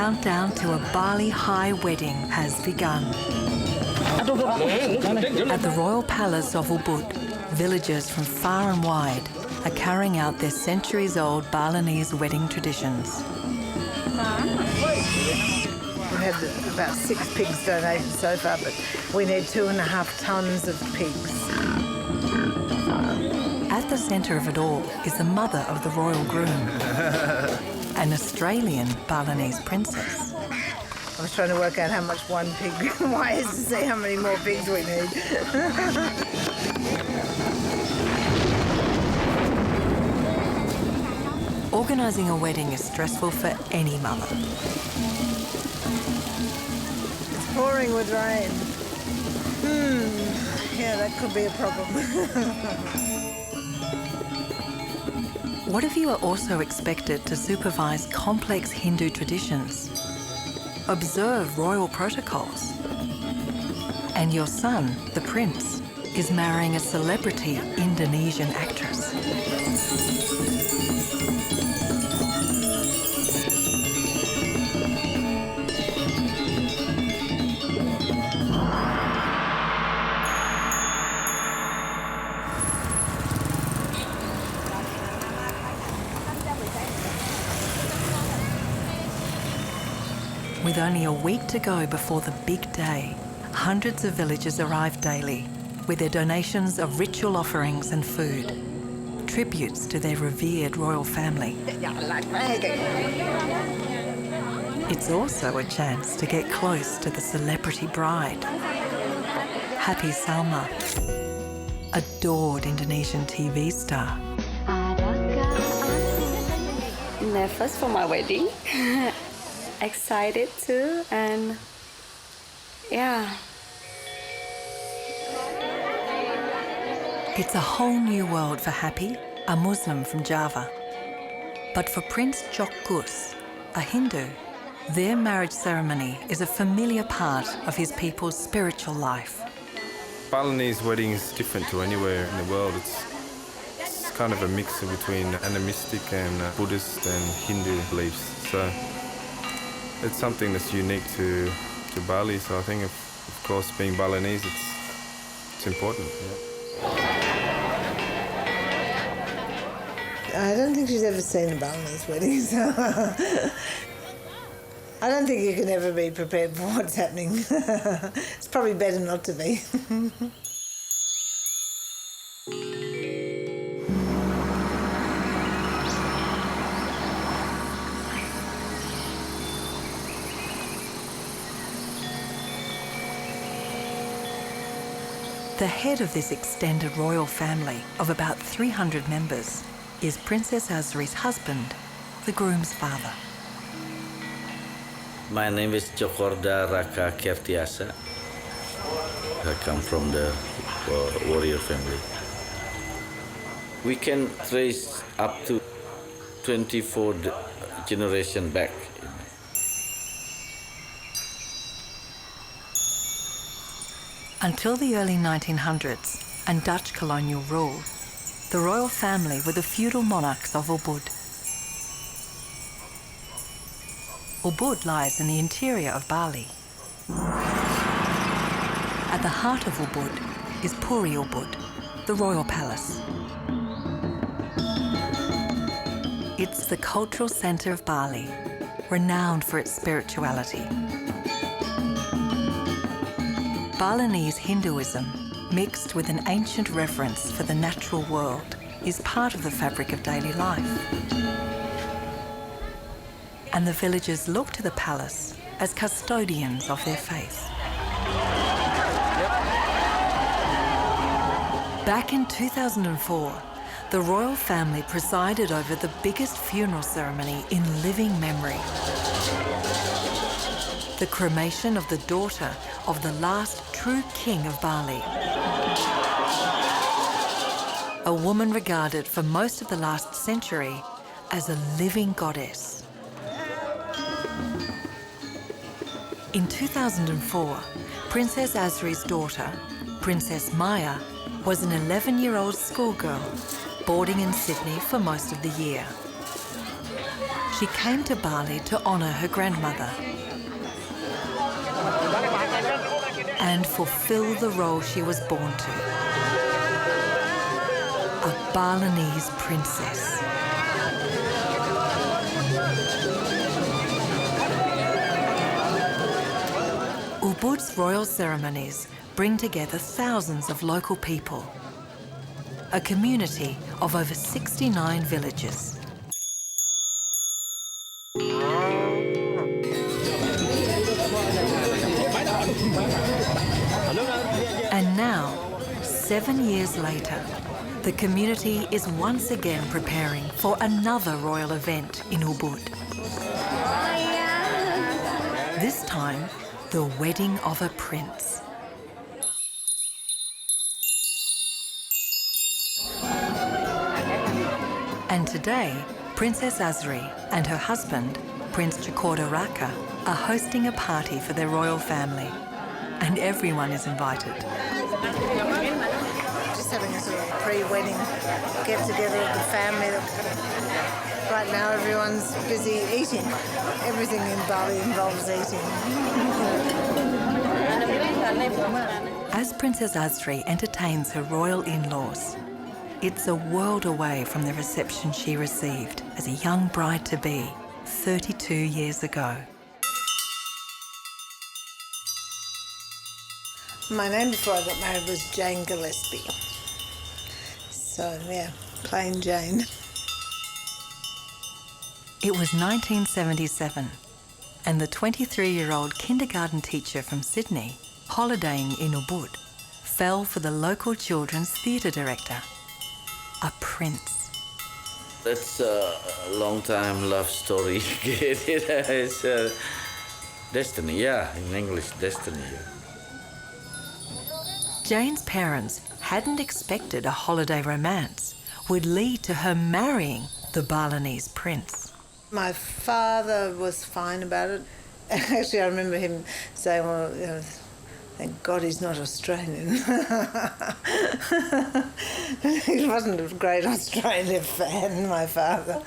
countdown to a Bali high wedding has begun. At the royal palace of Ubud, villagers from far and wide are carrying out their centuries-old Balinese wedding traditions. We've had about 6 pigs donated so far, but we need 2.5 tonnes of pigs. At the centre of it all is the mother of the royal groom, an Australian Balinese princess. I was trying to work out how much one pig weighs to see how many more pigs we need. Organising a wedding is stressful for any mother. It's pouring with rain. Yeah, that could be a problem. What if you are also expected to supervise complex Hindu traditions, observe royal protocols, and your son, the prince, is marrying a celebrity Indonesian actress? With only a week to go before the big day, hundreds of villagers arrive daily with their donations of ritual offerings and food, tributes to their revered royal family. It's also a chance to get close to the celebrity bride. Happy Salma, adored Indonesian TV star. Nervous for my wedding. Excited too, and yeah. It's a whole new world for Happy, a Muslim from Java. But for Prince Jokgus, a Hindu, their marriage ceremony is a familiar part of his people's spiritual life. Balinese wedding is different to anywhere in the world. It's kind of a mix between animistic and Buddhist and Hindu beliefs. So it's something that's unique to Bali. So I think, of course, being Balinese, it's important. Yeah. I don't think she's ever seen a Balinese wedding, so I don't think you can ever be prepared for what's happening. It's probably better not to be. The head of this extended royal family of about 300 members is Princess Asri's husband, the groom's father. My name is Jokorda Raka Kertiasa. I come from the warrior family. We can trace up to 24 generations back. Until the early 1900s and Dutch colonial rule, the royal family were the feudal monarchs of Ubud. Ubud lies in the interior of Bali. At the heart of Ubud is Puri Ubud, the royal palace. It's the cultural centre of Bali, renowned for its spirituality. Balinese Hinduism, mixed with an ancient reverence for the natural world, is part of the fabric of daily life. And the villagers look to the palace as custodians of their faith. Back in 2004, the royal family presided over the biggest funeral ceremony in living memory. The cremation of the daughter of the last true king of Bali. A woman regarded for most of the last century as a living goddess. In 2004, Princess Asri's daughter, Princess Maya, was an 11-year-old schoolgirl boarding in Sydney for most of the year. she came to Bali to honour her grandmother and fulfil the role she was born to, a Balinese princess. Ubud's royal ceremonies bring together thousands of local people, a community of over 69 villages. And now, 7 years later, the community is once again preparing for another royal event in Ubud. This time, the wedding of a prince. And today, Princess Asri and her husband, Prince Jakorta Raka, are hosting a party for their royal family. And everyone is invited. Just having a sort of pre-wedding get-together of the family. Right now everyone's busy eating. Everything in Bali involves eating. As Princess Asri entertains her royal in-laws, it's a world away from the reception she received as a young bride-to-be 32 years ago. My name before I got married was Jane Gillespie. So, yeah, plain Jane. It was 1977, and the 23-year-old kindergarten teacher from Sydney, holidaying in Ubud, fell for the local children's theatre director, a prince. That's a long time love story. It's destiny, yeah, in English, destiny. Jane's parents hadn't expected a holiday romance would lead to her marrying the Balinese prince. My father was fine about it. Actually, I remember him saying, well, you know, thank God he's not Australian. He wasn't a great Australia fan, my father.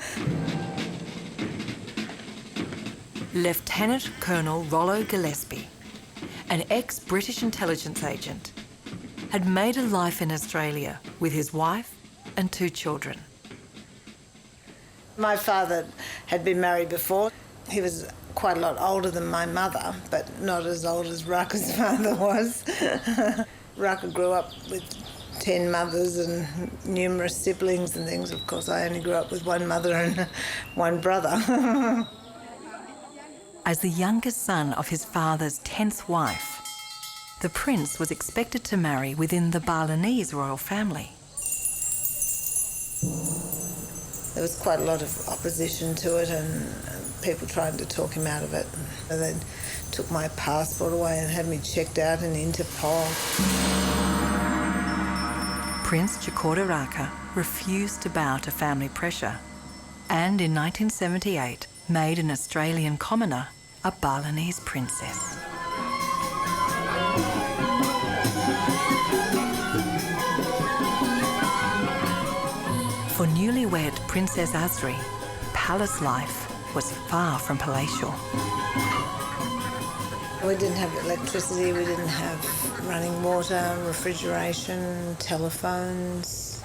Lieutenant Colonel Rollo Gillespie, an ex-British intelligence agent, had made a life in Australia with his wife and 2 children. My father had been married before. He was quite a lot older than my mother, but not as old as Raka's father was. Raka grew up with 10 mothers and numerous siblings and things. Of course, I only grew up with one mother and one brother. As the youngest son of his father's 10th wife, the prince was expected to marry within the Balinese royal family. There was quite a lot of opposition to it and people trying to talk him out of it. They took my passport away and had me checked out in Interpol. Prince Jakorta Raka refused to bow to family pressure and in 1978 made an Australian commoner a Balinese princess. For newlywed Princess Asri, palace life was far from palatial. We didn't have electricity, we didn't have running water, refrigeration, telephones.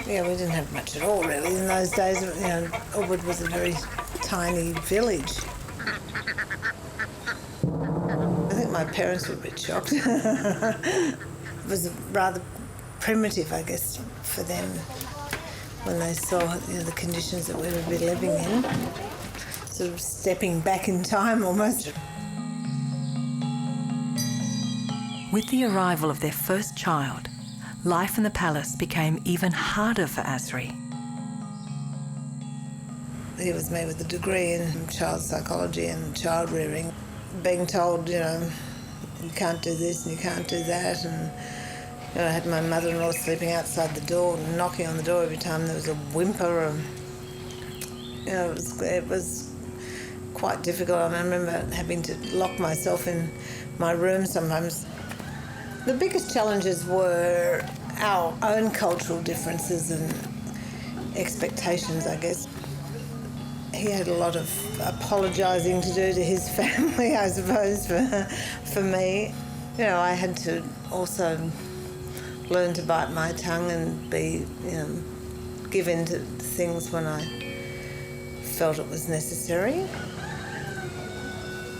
Yeah, we didn't have much at all really in those days. You know, Ubud was a very tiny village. I think my parents were a bit shocked. It was rather primitive, I guess, for them when they saw, you know, the conditions that we would be living in. Sort of stepping back in time almost. With the arrival of their first child, life in the palace became even harder for Asri. He was me with a degree in child psychology and child rearing, being told, you know, you can't do this and you can't do that, and you know, I had my mother-in-law sleeping outside the door, knocking on the door every time there was a whimper. Or, you know, it was quite difficult. I remember having to lock myself in my room sometimes. The biggest challenges were our own cultural differences and expectations, I guess. He had a lot of apologising to do to his family, I suppose, for me. You know, I had to also learn to bite my tongue and be, give in to things when I felt it was necessary.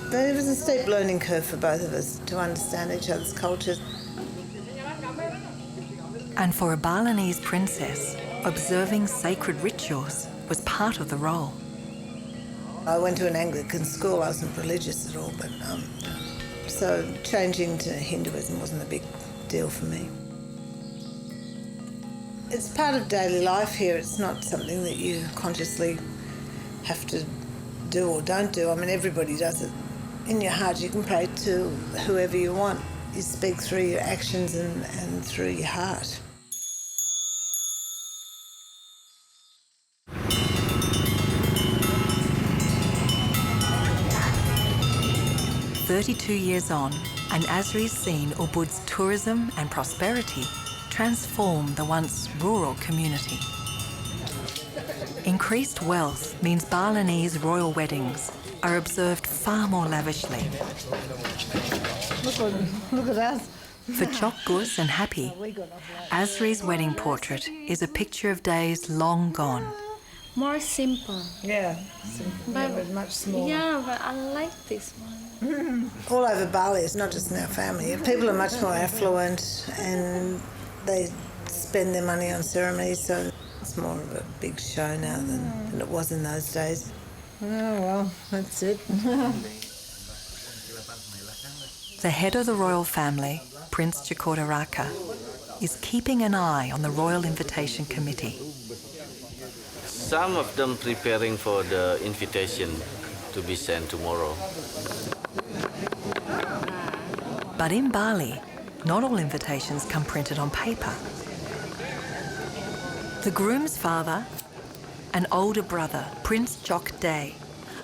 But it was a steep learning curve for both of us to understand each other's cultures. And for a Balinese princess, observing sacred rituals was part of the role. I went to an Anglican school. I wasn't religious at all, but so changing to Hinduism wasn't a big deal for me. It's part of daily life here. It's not something that you consciously have to do or don't do. I mean, everybody does it. In your heart, you can pray to whoever you want. You speak through your actions and through your heart. "32 years on, and Asri's seen Ubud's tourism and prosperity transform the once rural community. Increased wealth means Balinese royal weddings are observed far more lavishly. Look at us. For Chok Gus and Happy, Asri's wedding portrait is a picture of days long gone. More simple. Yeah, but much smaller. Yeah, but I like this one. All over Bali, it's not just in our family. People are much more affluent and they spend their money on ceremonies, so it's more of a big show now than it was in those days. Oh, well, that's it. The head of the royal family, Prince Jakarta, is keeping an eye on the Royal Invitation Committee. Some of them preparing for the invitation to be sent tomorrow. But in Bali, not all invitations come printed on paper. The groom's father and older brother, Prince Chok Day,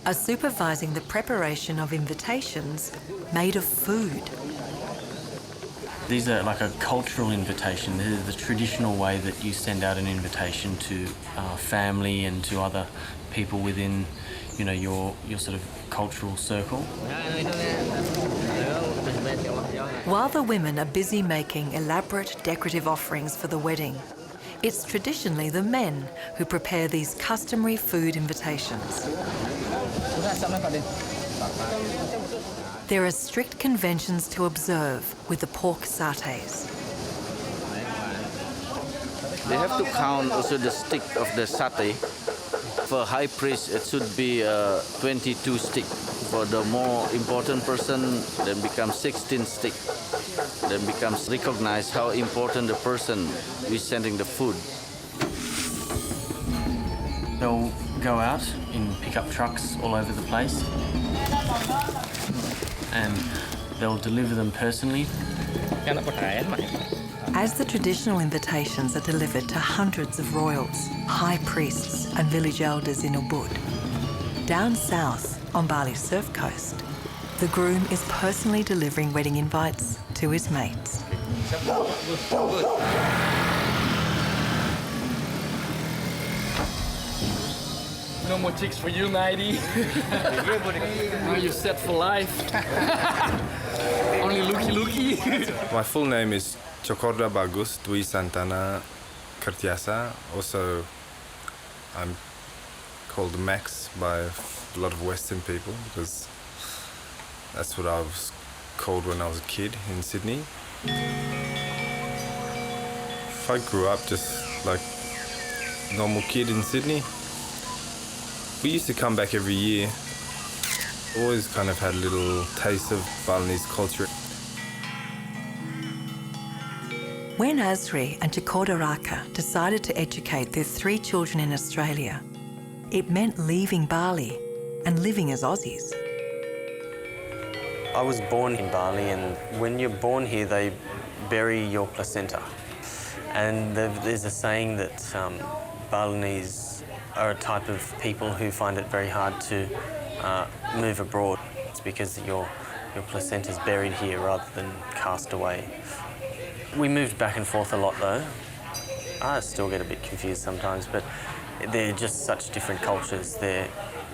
are supervising the preparation of invitations made of food. These are like a cultural invitation. This is the traditional way that you send out an invitation to family and to other people within, your sort of cultural circle. While the women are busy making elaborate decorative offerings for the wedding, it's traditionally the men who prepare these customary food invitations. There are strict conventions to observe with the pork satay. They have to count also the stick of the satay. For high priest, it should be 22 stick. For the more important person, then becomes 16 stick. Then becomes recognized how important the person is sending the food. They'll go out in pickup trucks all over the place and they'll deliver them personally. As the traditional invitations are delivered to hundreds of royals, high priests and village elders in Ubud, down south on Bali's surf coast, the groom is personally delivering wedding invites to his mates. No more chicks for you, matey. Now you're set for life. Only looky. My full name is Chokorda Bagus Dwi Santana Kertiasa. Also, I'm called Max by a lot of Western people because that's what I was called when I was a kid in Sydney. If I grew up just like a normal kid in Sydney, we used to come back every year. Always kind of had a little taste of Balinese culture. When Asri and Jakarta decided to educate their 3 children in Australia, it meant leaving Bali and living as Aussies. I was born in Bali, and when you're born here, they bury your placenta. And there's a saying that Balinese are a type of people who find it very hard to move abroad. It's because your placenta is buried here rather than cast away. We moved back and forth a lot though. I still get a bit confused sometimes, but they're just such different cultures. They're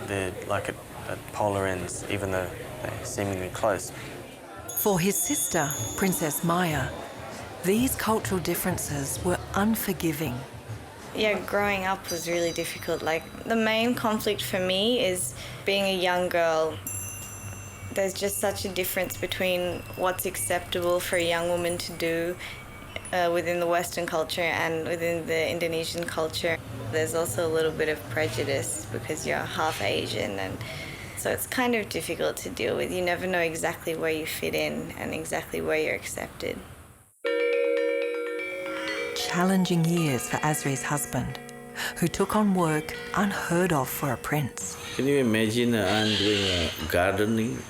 They're like at polar ends, even though they're seemingly close. For his sister, Princess Maya, these cultural differences were unforgiving. Yeah, growing up was really difficult. Like, the main conflict for me is being a young girl. There's just such a difference between what's acceptable for a young woman to do within the Western culture and within the Indonesian culture. There's also a little bit of prejudice because you're half Asian, and so it's kind of difficult to deal with. You never know exactly where you fit in and exactly where you're accepted. Challenging years for Asri's husband, who took on work unheard of for a prince. Can you imagine I'm doing gardening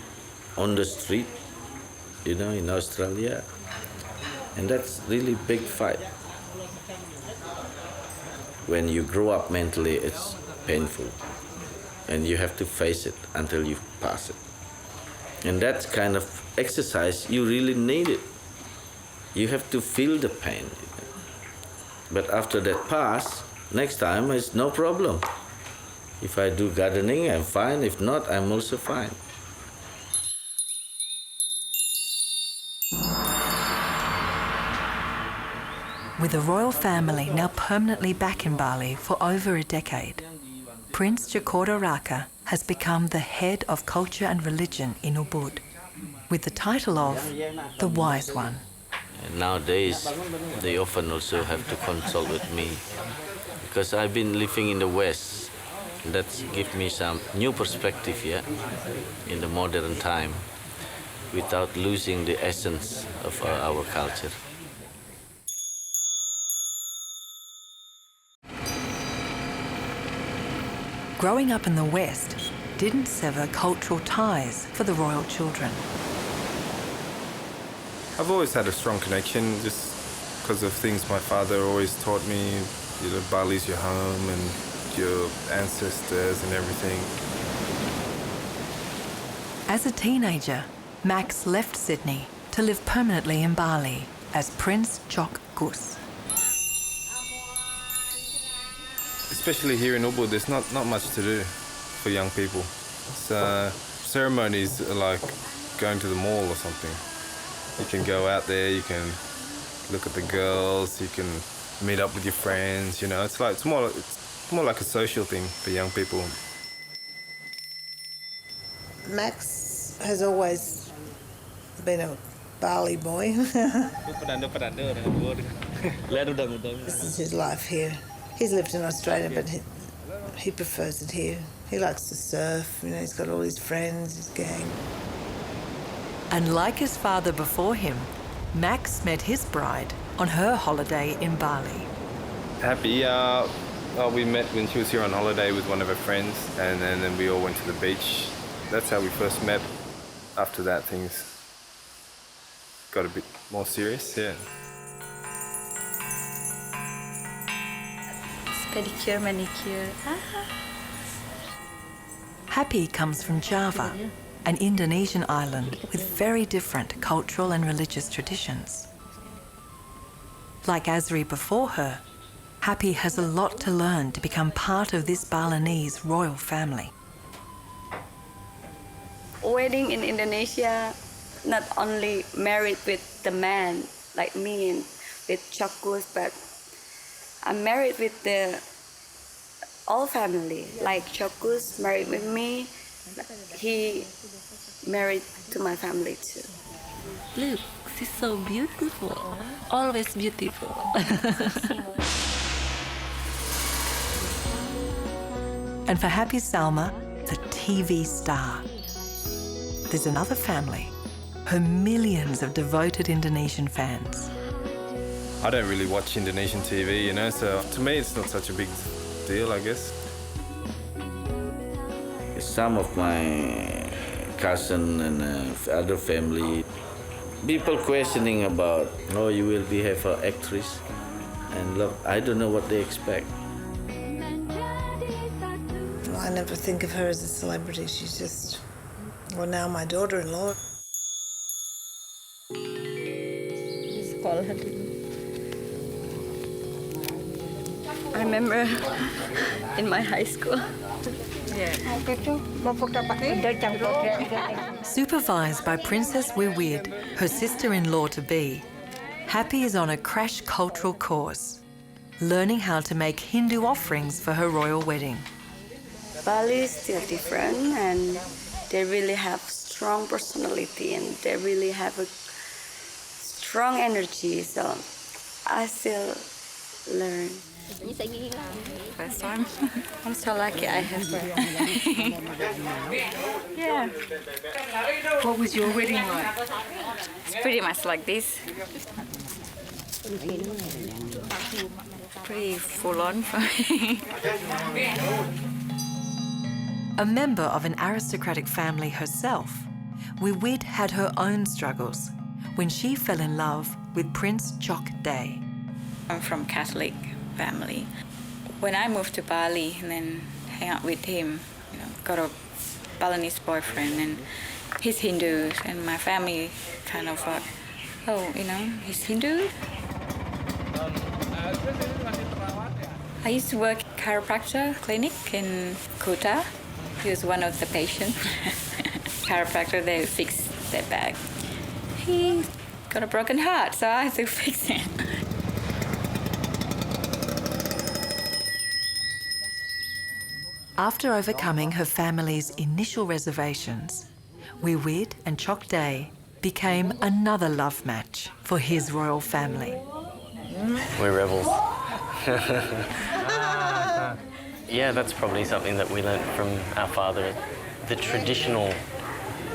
on the street, in Australia? And that's really big fight. When you grow up mentally, it's painful. And you have to face it until you pass it. And that kind of exercise, you really need it. You have to feel the pain. But after that pass, next time it's no problem. If I do gardening, I'm fine. If not, I'm also fine. With the royal family now permanently back in Bali for over a decade, Prince Jakarta Raka has become the head of culture and religion in Ubud, with the title of the Wise One. And nowadays, they often also have to consult with me because I've been living in the West. That gives me some new perspective, in the modern time, without losing the essence of our culture. Growing up in the West didn't sever cultural ties for the royal children. I've always had a strong connection just because of things my father always taught me. Bali's your home and your ancestors and everything. As a teenager, Max left Sydney to live permanently in Bali as Prince Jok Gus. Especially here in Ubud, there's not much to do for young people. So ceremonies are like going to the mall or something. You can go out there, you can look at the girls, you can meet up with your friends. It's more like a social thing for young people. Max has always been a Bali boy. This is his life here. He's lived in Australia, but he prefers it here. He likes to surf, he's got all his friends, his gang. And like his father before him, Max met his bride on her holiday in Bali. Happy. We met when she was here on holiday with one of her friends, and then we all went to the beach. That's how we first met. After that, things got a bit more serious, Pedicure, manicure. Happy comes from Java, an Indonesian island with very different cultural and religious traditions. Like Asri before her, Happy has a lot to learn to become part of this Balinese royal family. Wedding in Indonesia, not only married with the man like me and with Chokus, but I'm married with the all family. Like Chokus married with me, he married to my family too. Look, she's so beautiful. Always beautiful. And for Happy Salma, the TV star. There's another family, her millions of devoted Indonesian fans. I don't really watch Indonesian TV, so to me it's not such a big deal, I guess. Some of my cousin and other family, people questioning about, you will be an actress. And look, I don't know what they expect. I never think of her as a celebrity. She's just, now my daughter-in-law. I remember in my high school, Supervised by Princess Wiwid, her sister-in-law-to-be, Happy is on a crash cultural course, learning how to make Hindu offerings for her royal wedding. Bali is still different, and they really have strong personality, and they really have a strong energy. So I still learn. First time. I'm so lucky I have her. Yeah. What was your wedding like? It's pretty much like this. Pretty full on for me. A member of an aristocratic family herself, Wiwid had her own struggles when she fell in love with Prince Chok Day. I'm from Catholic family. When I moved to Bali and then hang out with him, got a Balinese boyfriend, and he's Hindu, and my family kind of thought, oh, he's Hindu. I used to work at a chiropractor clinic in Kuta. He was one of the patients. Chiropractor, they fix their back. He got a broken heart, so I had to fix it. After overcoming her family's initial reservations, Wiwid and Chok Day became another love match for his royal family. We're rebels. Yeah, that's probably something that we learnt from our father. The traditional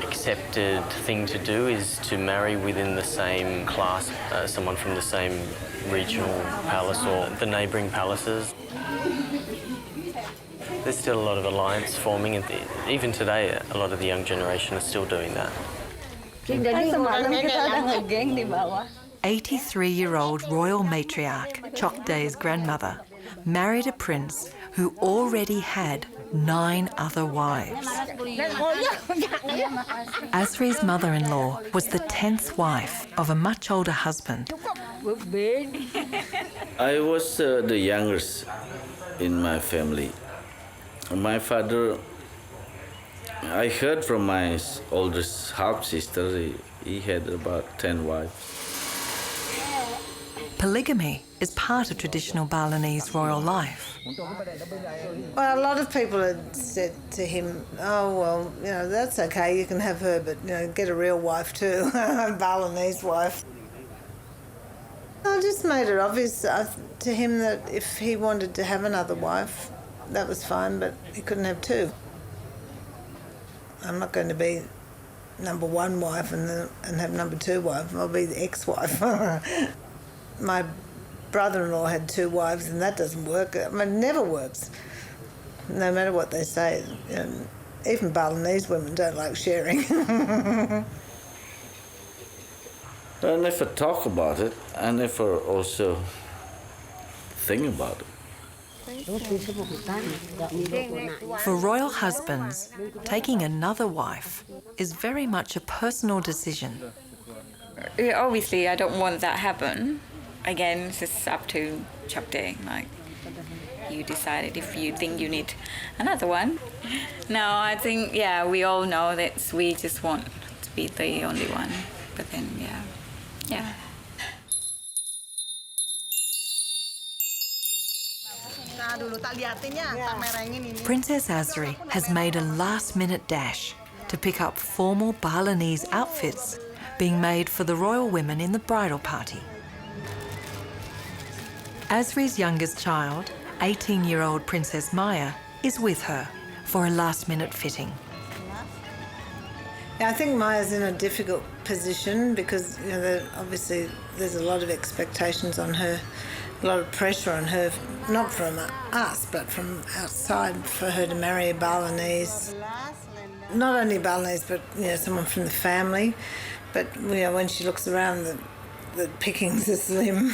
accepted thing to do is to marry within the same class, someone from the same regional palace or the neighbouring palaces. There's still a lot of alliance forming, and even today a lot of the young generation are still doing that. 83-year-old royal matriarch Chok Day's grandmother married a prince who already had 9 other wives. Asri's mother-in-law was the 10th wife of a much older husband. I was the youngest in my family. My father, I heard from my oldest half-sister, he had about 10 wives. Polygamy is part of traditional Balinese royal life. Well, a lot of people had said to him, oh, well, that's okay, you can have her, but, get a real wife too, a Balinese wife. I just made it obvious to him that if he wanted to have another wife, that was fine, but he couldn't have 2. I'm not going to be number 1 wife and have number 2 wife. I'll be the ex-wife. My brother-in-law had 2 wives, and that doesn't work. I mean, it never works, no matter what they say. Even Balinese women don't like sharing. I never talk about it. I never also think about it. For royal husbands, taking another wife is very much a personal decision. Obviously, I don't want that to happen. Again, it's just up to Chok Day. You decide if you think you need another one. No, I think, we all know that we just want to be the only one. But then, yeah. Princess Asri has made a last-minute dash to pick up formal Balinese outfits being made for the royal women in the bridal party. Asri's youngest child, 18-year-old Princess Maya, is with her for a last-minute fitting. I think Maya's in a difficult position because, obviously there's a lot of expectations on her, a lot of pressure on her, not from us, but from outside, for her to marry a Balinese. Not only Balinese, but, someone from the family. But, when she looks around, the pickings are slim.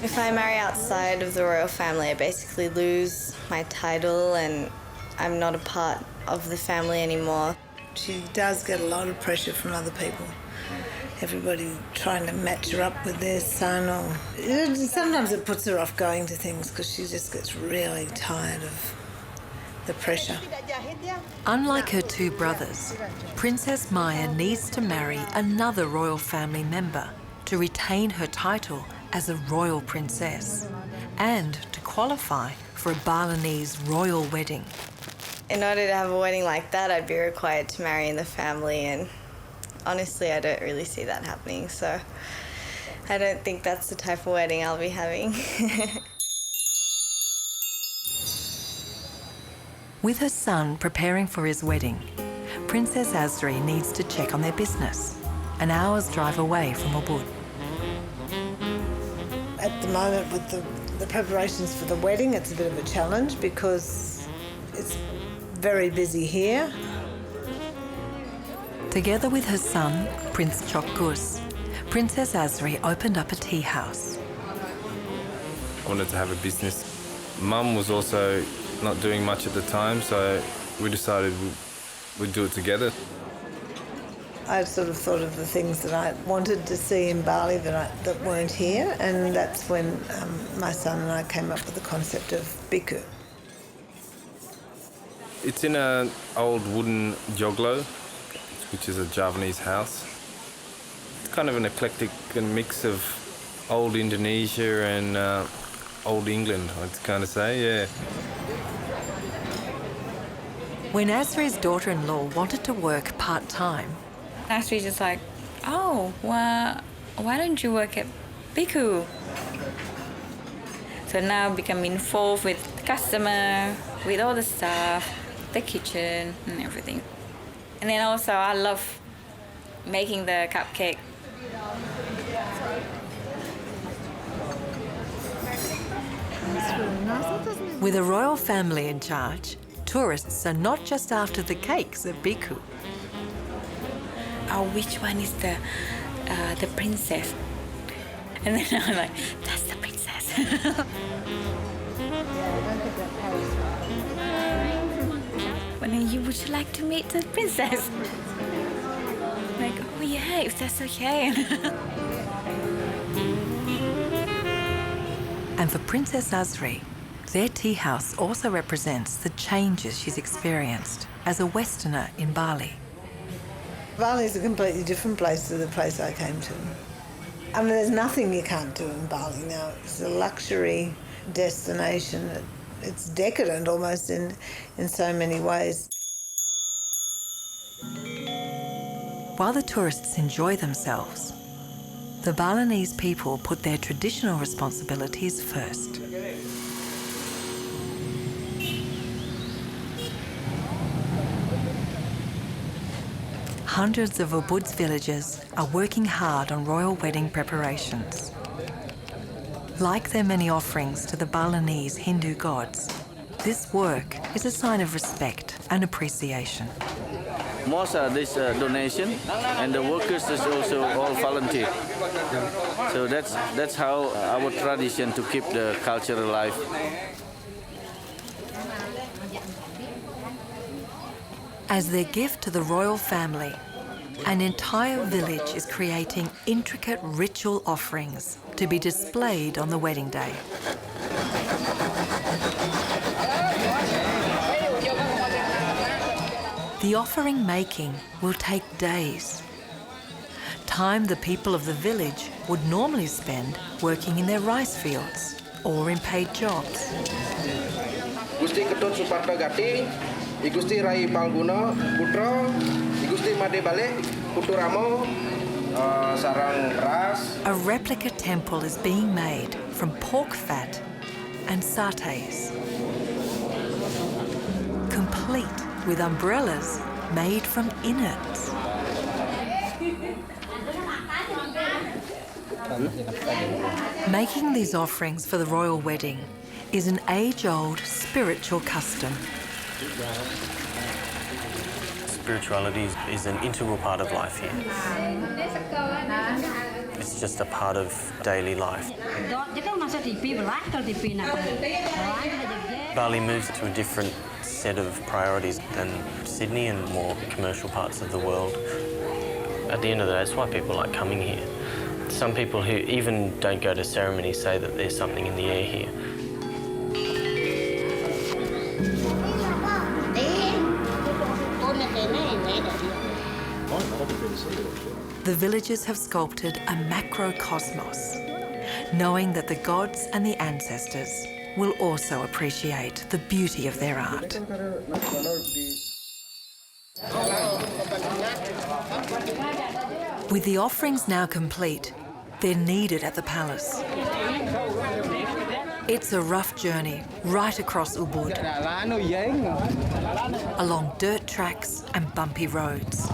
If I marry outside of the royal family, I basically lose my title and I'm not a part of the family anymore. She does get a lot of pressure from other people. everybody trying to match her up with their son, or sometimes it puts her off going to things because she just gets really tired of the pressure. Unlike her two brothers, Princess Maya needs to marry another royal family member to retain her title as a royal princess and to qualify for a Balinese royal wedding. In order to have a wedding like that, I'd be required to marry in the family, and honestly, I don't really see that happening, so I don't think that's the type of wedding I'll be having. With her son preparing for his wedding, Princess Asri needs to check on their business, an hour's drive away from Ubud. At the moment, with the preparations for the wedding, it's a bit of a challenge because it's very busy here. Together with her son, Prince Chokgus, Princess Asri opened up a tea house. I wanted to have a business. Mum was also not doing much at the time, so we decided we'd do it together. I sort of thought of the things that I wanted to see in Bali that weren't here, and that's when my son and I came up with the concept of biku. It's in an old wooden joglo, which is a Javanese house. It's kind of an eclectic mix of old Indonesia and old England, I'd kind of say, yeah. When Asri's daughter-in-law wanted to work part-time, Asri's just like, oh, well, why don't you work at Biku? So now become involved with the customer, with all the stuff, the kitchen and everything. And then also I love making the cupcake. with a royal family in charge, tourists are not just after the cakes at Biku. Oh, which one is the princess? And then I'm like, that's the princess. But then would you like to meet the princess? Like, oh yeah, if that's okay. And for Princess Asri, their tea house also represents the changes she's experienced as a Westerner in Bali. Bali is a completely different place to the place I came to. I mean, there's nothing you can't do in Bali now. It's a luxury destination. It's decadent almost in so many ways. While the tourists enjoy themselves, the Balinese people put their traditional responsibilities first. Hundreds of Ubud's villagers are working hard on royal wedding preparations. Like their many offerings to the Balinese Hindu gods, this work is a sign of respect and appreciation. Most are this donation, and the workers is also all volunteer. So that's how our tradition to keep the culture alive. As their gift to the royal family, an entire village is creating intricate ritual offerings to be displayed on the wedding day. The offering making will take days. Time the people of the village would normally spend working in their rice fields or in paid jobs. Gusti Ketut Suparto Gati, Igusti Rai Palguna Putra, Igusti Made Bale, Puturamo, Sarang Ras. A replica temple is being made from pork fat and satay, complete with umbrellas made from innards. Making these offerings for the royal wedding is an age-old spiritual custom. Spirituality is an integral part of life here. It's just a part of daily life. Bali moves to a different set of priorities than Sydney and more commercial parts of the world. At the end of the day, that's why people like coming here. Some people who even don't go to ceremonies say that there's something in the air here. The villagers have sculpted a macrocosmos, knowing that the gods and the ancestors will also appreciate the beauty of their art. With the offerings now complete, they're needed at the palace. It's a rough journey right across Ubud, along dirt tracks and bumpy roads.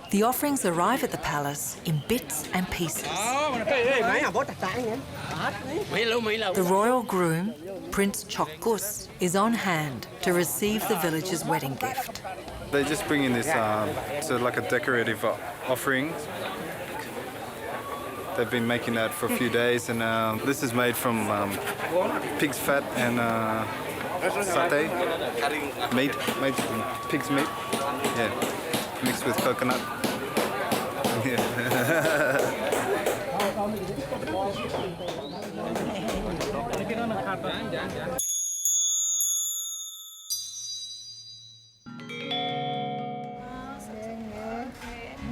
The offerings arrive at the palace in bits and pieces. The royal groom, Prince Chokgus, is on hand to receive the villagers' wedding gift. They just bring in this, sort of like a decorative offering. They've been making that for a few days, and this is made from pig's fat and satay, meat, made from pig's meat, yeah, mixed with coconut.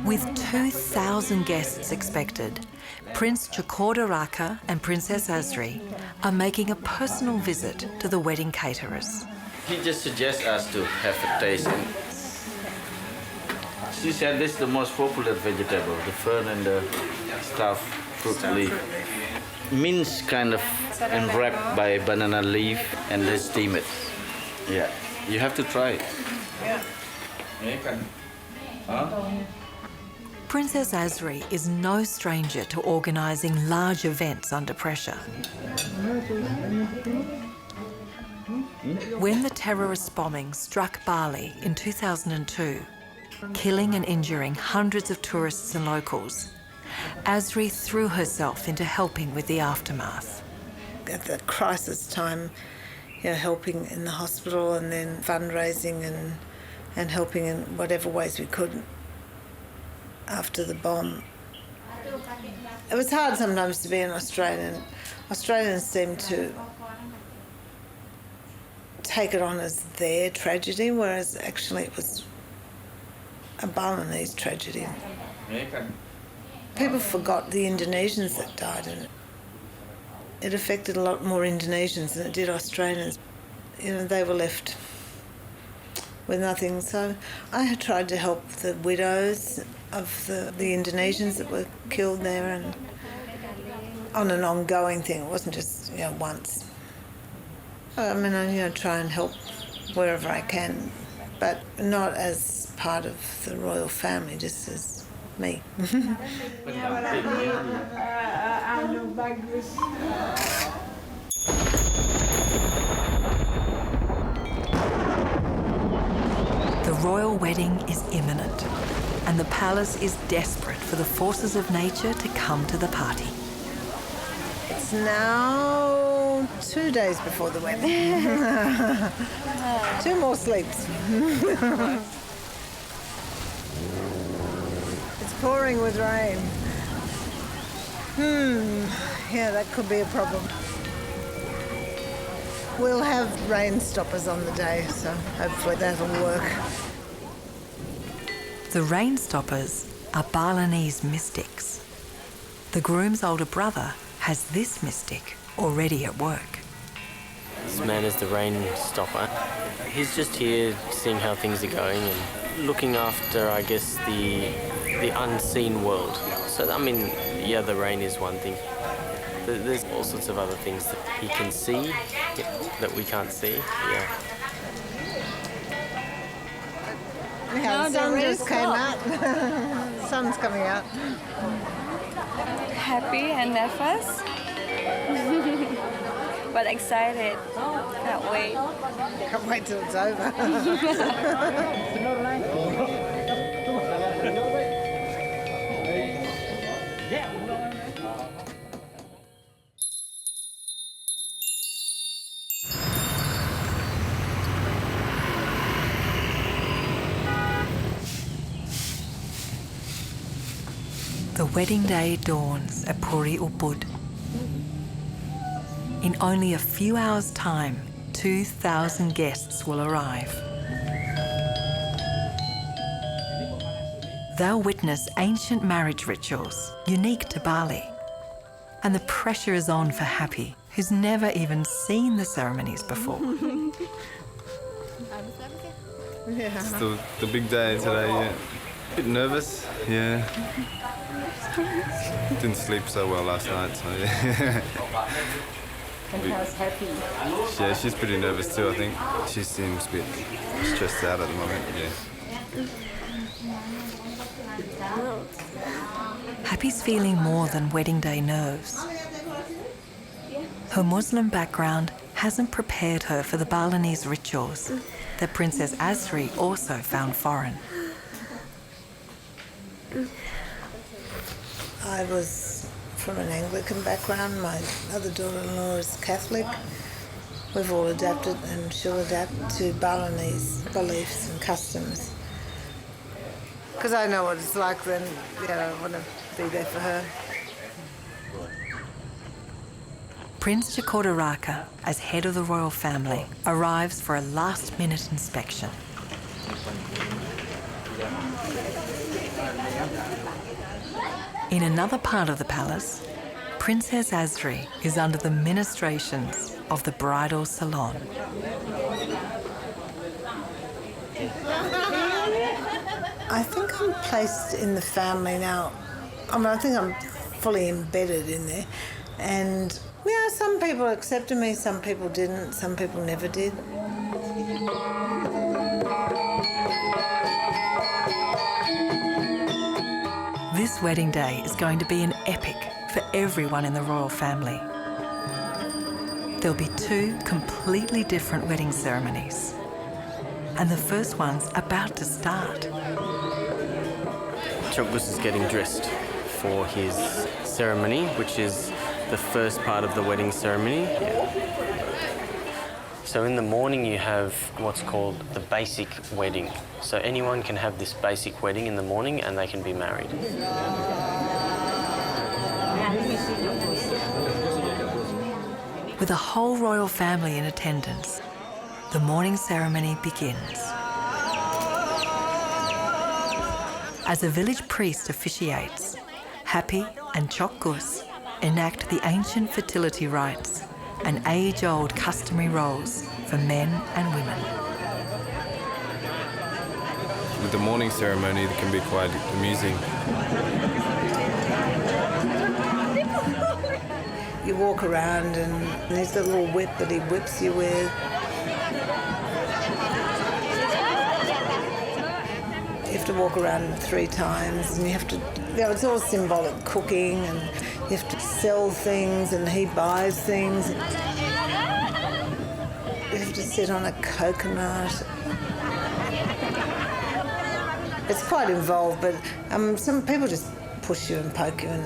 With 2,000 guests expected, Prince Chokordaraka and Princess Asri are making a personal visit to the wedding caterers. He just suggests us to have a taste. She said this is the most popular vegetable, the fern and the stuffed fruit leaf. Minced kind of and wrapped by banana leaf and they steam it. Yeah, you have to try it. Princess Asri is no stranger to organising large events under pressure. When the terrorist bombing struck Bali in 2002, killing and injuring hundreds of tourists and locals, Asri threw herself into helping with the aftermath. At that crisis time, helping in the hospital and then fundraising and helping in whatever ways we could after the bomb. It was hard sometimes to be an Australian. Australians seem to take it on as their tragedy, whereas actually it was a Balinese tragedy. People forgot the Indonesians that died in it. It affected a lot more Indonesians than it did Australians. They were left with nothing. So I had tried to help the widows of the Indonesians that were killed there, and on an ongoing thing. It wasn't just once. I mean, I try and help wherever I can, but not as part of the royal family, just as me. The royal wedding is imminent, and the palace is desperate for the forces of nature to come to the party. It's now 2 days before the wedding. 2 more sleeps. It's pouring with rain. Yeah, that could be a problem. We'll have rain stoppers on the day, so hopefully that'll work. The rain stoppers are Balinese mystics. The groom's older brother has this mystic already at work. This man is the rain stopper. He's just here seeing how things are going and looking after, I guess, the unseen world. So, I mean, yeah, the rain is one thing. There's all sorts of other things that he can see that we can't see. Yeah. The sun just came out. Sun's coming out. Happy and nervous, but excited. Can't wait. Can't wait till it's over. Wedding day dawns at Puri Upud. In only a few hours' time, 2,000 guests will arrive. They'll witness ancient marriage rituals unique to Bali. And the pressure is on for Happy, who's never even seen the ceremonies before. It's the big day today, yeah. A bit nervous, yeah. Didn't sleep so well last night, so yeah. And how's Happy? Yeah, she's pretty nervous too, I think. She seems a bit stressed out at the moment, yeah. Happy's feeling more than wedding day nerves. Her Muslim background hasn't prepared her for the Balinese rituals that Princess Asri also found foreign. I was from an Anglican background. My other daughter-in-law is Catholic. We've all adapted and she'll adapt to Balinese beliefs and customs. Because I know what it's like then, I want to be there for her. Prince Jakarta, as head of the royal family, arrives for a last-minute inspection. In another part of the palace, Princess Asri is under the ministrations of the bridal salon. I think I'm placed in the family now. I think I'm fully embedded in there. And, some people accepted me, some people didn't, some people never did. This wedding day is going to be an epic for everyone in the royal family. There'll be 2 completely different wedding ceremonies. And the first one's about to start. Chokgus is getting dressed for his ceremony, which is the first part of the wedding ceremony. So in the morning you have what's called the basic wedding. So anyone can have this basic wedding in the morning and they can be married. With the whole royal family in attendance, the morning ceremony begins. As a village priest officiates, Happy and Chokgus enact the ancient fertility rites and age-old customary roles for men and women. With the morning ceremony, it can be quite amusing. You walk around and there's the little whip that he whips you with. You have to walk around 3 times and you have to, it's all symbolic, cooking, and you have to sell things and he buys things. You have to sit on a coconut. It's quite involved, but some people just push you and poke you and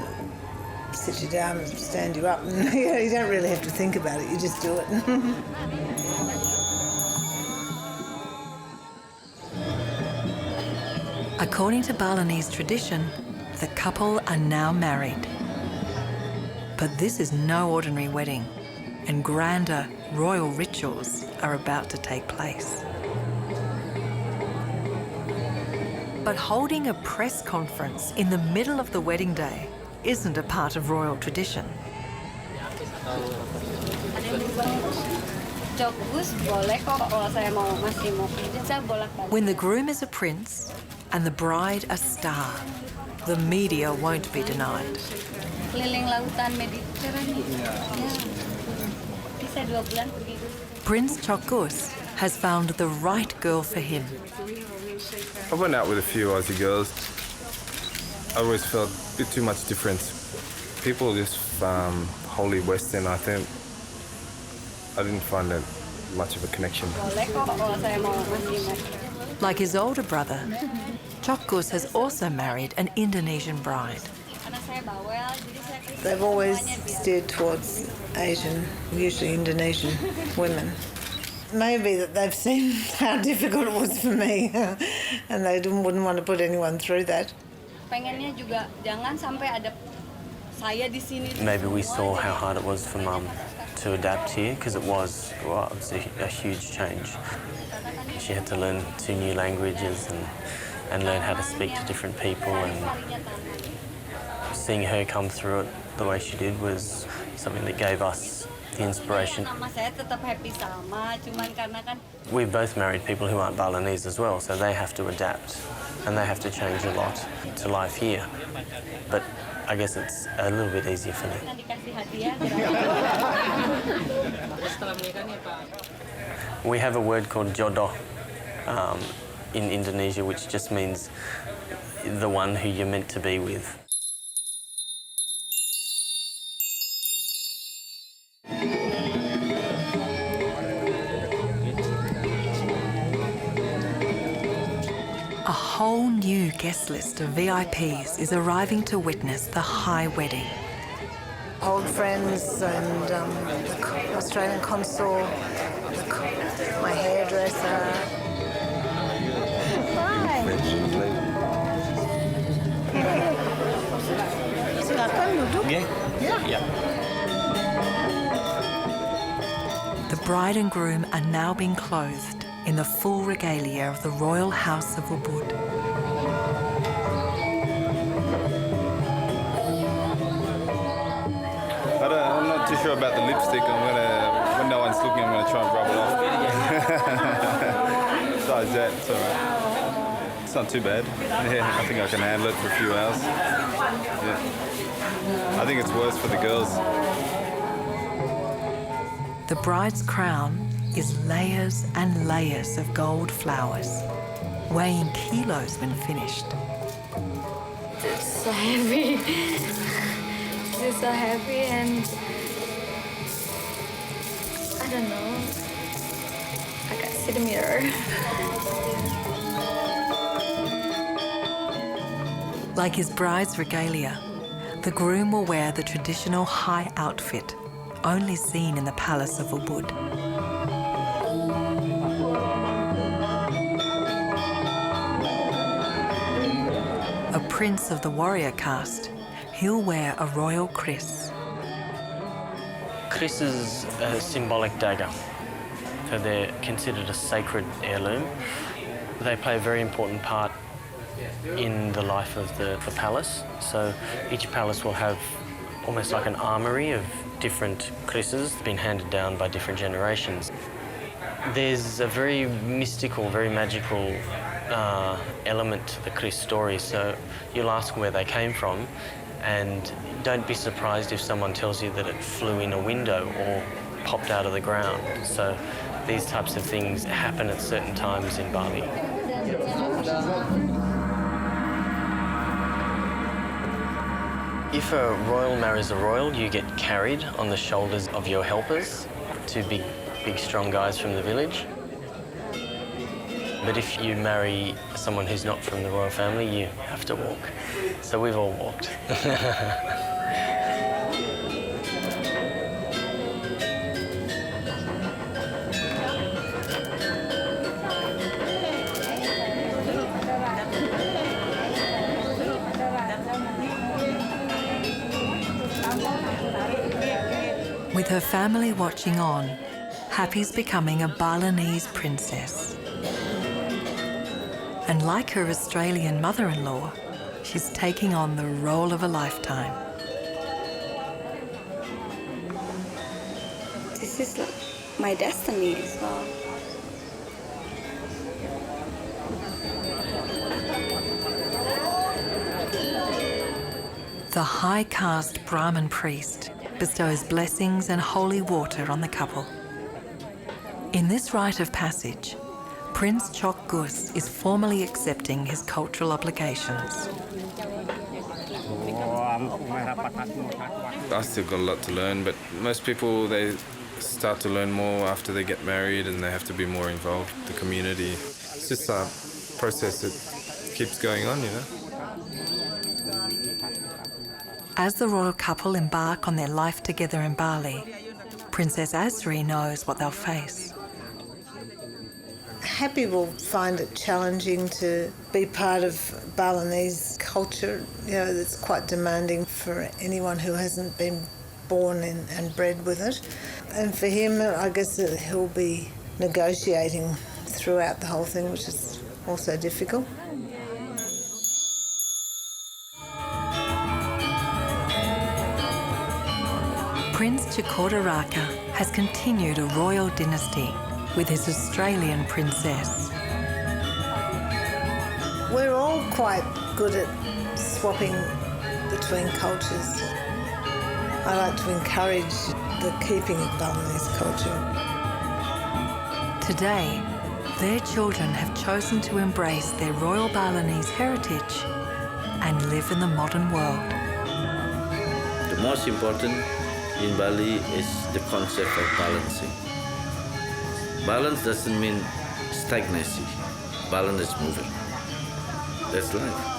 sit you down and stand you up. And, you don't really have to think about it, you just do it. According to Balinese tradition, the couple are now married. But this is no ordinary wedding, and grander royal rituals are about to take place. But holding a press conference in the middle of the wedding day isn't a part of royal tradition. When the groom is a prince and the bride a star, the media won't be denied. Prince Chokgus has found the right girl for him. I went out with a few Aussie girls. I always felt a bit too much difference. People just wholly Western, I think. I didn't find that much of a connection. Like his older brother, Chokgus has also married an Indonesian bride. They've always steered towards Asian, usually Indonesian women. Maybe that they've seen how difficult it was for me and they wouldn't want to put anyone through that. pengennya juga jangan sampai ada saya di sini. Maybe we saw how hard it was for Mum to adapt here because it was a huge change. She had to learn 2 new languages and learn how to speak to different people, and seeing her come through it the way she did was something that gave us the inspiration. Saya tetap happy Salma, cuman karena kan We've both married people who aren't Balinese as well, so they have to adapt and they have to change a lot to life here. But I guess it's a little bit easier for them. dikasih hadiah. We have a word called jodoh in Indonesia, which just means the one who you're meant to be with. A whole new guest list of VIPs is arriving to witness the high wedding. Old friends and the Australian consul, my hairdresser. Silakan duduk. Yeah. The bride and groom are now being clothed in the full regalia of the royal house of Ubud. I'm not too sure about the lipstick. When no one's looking, I'm gonna try and rub it off. Besides that, it's alright. It's not too bad. Yeah, I think I can handle it for a few hours. Yeah. I think it's worse for the girls. The bride's crown is layers and layers of gold flowers, weighing kilos when finished. It's so heavy. It's so heavy and I don't know. I can't see the mirror. Like his bride's regalia, the groom will wear the traditional high outfit, only seen in the palace of Ubud. A prince of the warrior caste, he'll wear a royal kris. Kris is a symbolic dagger, so they're considered a sacred heirloom. They play a very important part in the life of the palace. So each palace will have almost like an armoury of different krises been handed down by different generations. There's a very mystical, very magical element to the kris story, so you'll ask where they came from, and don't be surprised if someone tells you that it flew in a window or popped out of the ground. So these types of things happen at certain times in Bali. If a royal marries a royal, you get carried on the shoulders of your helpers, 2 big strong guys from the village. But if you marry someone who's not from the royal family, you have to walk. So we've all walked. With her family watching on, Happy's becoming a Balinese princess. And like her Australian mother-in-law, she's taking on the role of a lifetime. This is like my destiny, so. The high caste Brahmin priest bestows blessings and holy water on the couple. In this rite of passage, Prince Chok Gus is formally accepting his cultural obligations. I still got a lot to learn, but most people, they start to learn more after they get married and they have to be more involved with the community. It's just a process that keeps going on, you know. As the royal couple embark on their life together in Bali, Princess Asri knows what they'll face. Happy will find it challenging to be part of Balinese culture, that's quite demanding for anyone who hasn't been born in and bred with it. And for him, I guess that he'll be negotiating throughout the whole thing, which is also difficult. Prince Chukodaraka has continued a royal dynasty with his Australian princess. We're all quite good at swapping between cultures. I like to encourage the keeping of Balinese culture. Today, their children have chosen to embrace their royal Balinese heritage and live in the modern world. The most important in Bali is the concept of balancing. Balance doesn't mean stagnancy. Balance is moving. That's life.